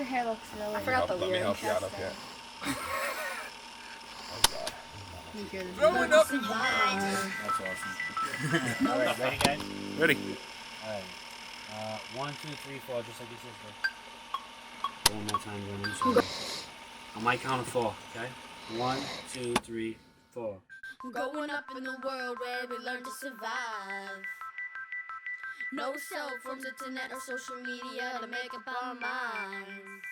hair looks really... I forgot the lyrics. Let me help you out up here. Oh, God. Throwing up in That's awesome. All right, ready, guys? Ready. All right. 1, 2, 3, 4, just like your sister. One more time, Gwen. On my count of 4, okay? 1, 2, 3, 4. Growing up in the world where we learn to survive. No cell phones, internet, or social media to make up our minds.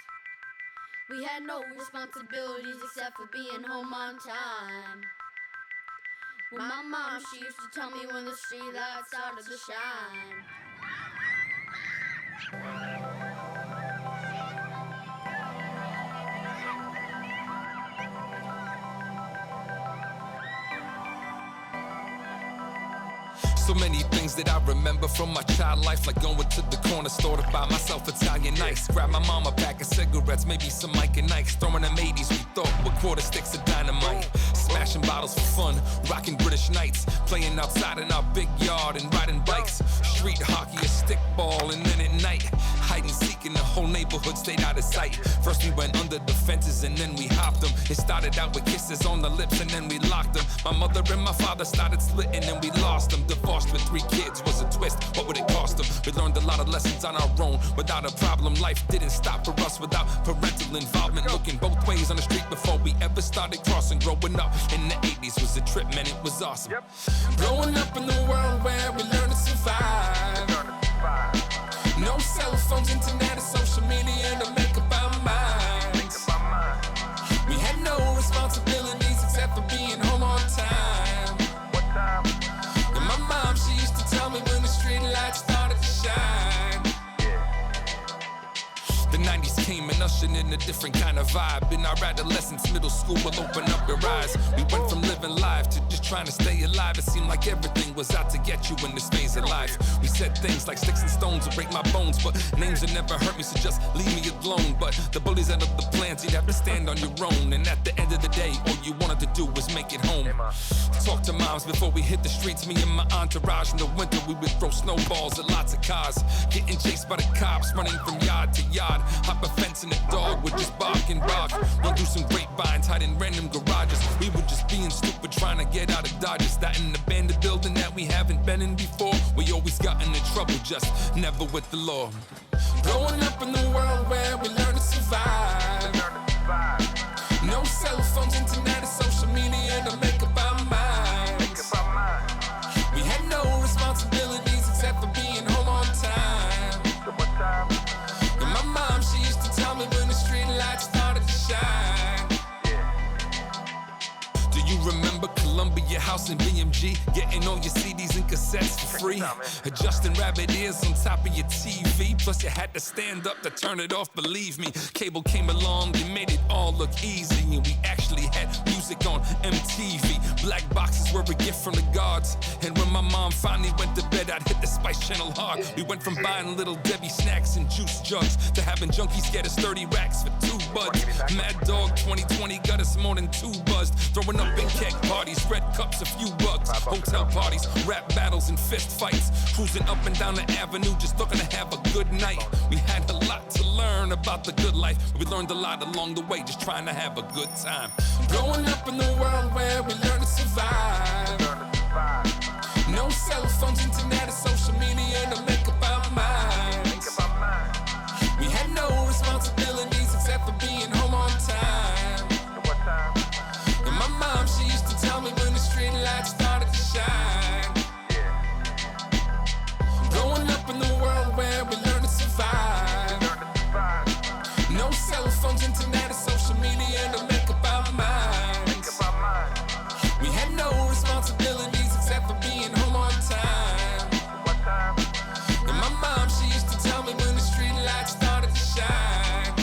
We had no responsibilities except for being home on time. When my mom, she used to tell me when the street lights started to shine. So many things that I remember from my child life, like going to the corner store to buy myself Italian ice. Grab my mom a pack of cigarettes, maybe some Mike and Ike. Throwing them 80s we thought with quarter sticks of dynamite. Smashing bottles for fun, rocking British nights. Playing outside in our big yard and riding bikes. Street hockey, a stickball, and then at night, hide and seek in the whole neighborhood stayed out of sight. First we went under the fences and then we hopped them. It started out with kisses on the lips and then we locked them. My mother and my father started splitting and we lost them. Divorced with 3 kids was a twist, what would it cost them? We learned a lot of lessons on our own without a problem. Life didn't stop for us without parental involvement. Looking both ways on the street before we ever started crossing. Growing up in the 80s was a trip, man, it was awesome. Growing up in the world where we learned to survive. No cell phones, internet, or social media to make up our minds. We had no responsibilities except for being home on time. And my mom, she used to tell me when the street lights started to shine. The 90s came and ushered in a different kind of vibe. In our adolescence, middle school will open up your eyes. We went from living life to just trying to stay alive. It seemed like everything was out to get you in this phase of life. We said things like sticks and stones will break my bones, but names will never hurt me, so just leave me alone. But the bullies end up the plans, you'd have to stand on your own. And at the end of the day, all you wanted to do was make it home. Talk to moms before we hit the streets. Me and my entourage in the winter, we would throw snowballs at lots of cars. Getting chased by the cops, running from yard to yard. Hop a fence and the dog would just bark and bark. Run through some grapevines, hide in random garages. We were just being stupid, trying to get out of Dodgers. That in the abandoned building that we haven't been in before. We always got into trouble, just never with the law. Growing up in the world where we learn to survive. No cell phones, internet, or social media to make up our minds. We had no responsibilities except for being home on time. And my mom, she used to tell me when the street lights started to shine. Do you remember Columbia House and BMG? Getting all your CDs and cassettes for free. Adjusting rabbit ears on top of your TV. Plus you had to stand up to turn it off, believe me. Cable came along and made it all look easy. And we actually had music on MTV. Black boxes were a gift from the gods. And when my mom finally went to bed, I'd hit the Spice Channel hard. We went from buying Little Debbie snacks and juice jugs to having junkies get us 30 racks for 2 buds. Mad Dog 2020 got us more than 2 buzzed. Throwing up in keg parties, red cups, a few bucks. Hotel parties, rap battles and fist fights. Cruising up and down the avenue, just looking to have a good night. We had a lot to learn about the good life. We learned a lot along the way, just trying to have a good time. Growing up in the world where we learn to survive. No cell phones, internet, or social media to make up our minds. We had no responsibilities except for being home on time. And my mom, she used to tell me when the street lights started to shine. Growing up in the world where we learn to survive. No cell phones, internet, or social media to make up our minds. We had no responsibilities except for being home on time. And my mom, she used to tell me when the street lights started to shine.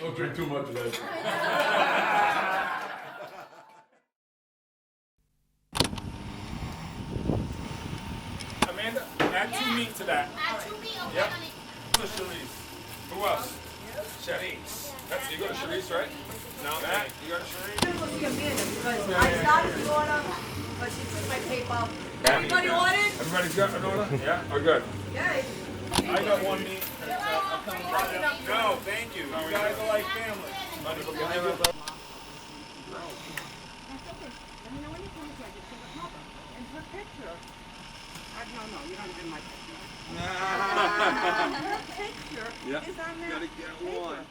Don't drink too much of that. Amanda, add 2 meat to that. Add 2 meat, okay, Yep. honey. Who's Charisse? Who else? Charisse. That's you go to Charisse, right? No, Matt, you go to Charisse? Because I started to order, but but she took my paper. Everybody ordered? Everybody's got an order? Yeah? Oh, good. Yay. I got one meat. No, thank you. You guys are like family. Yeah. You gotta get one.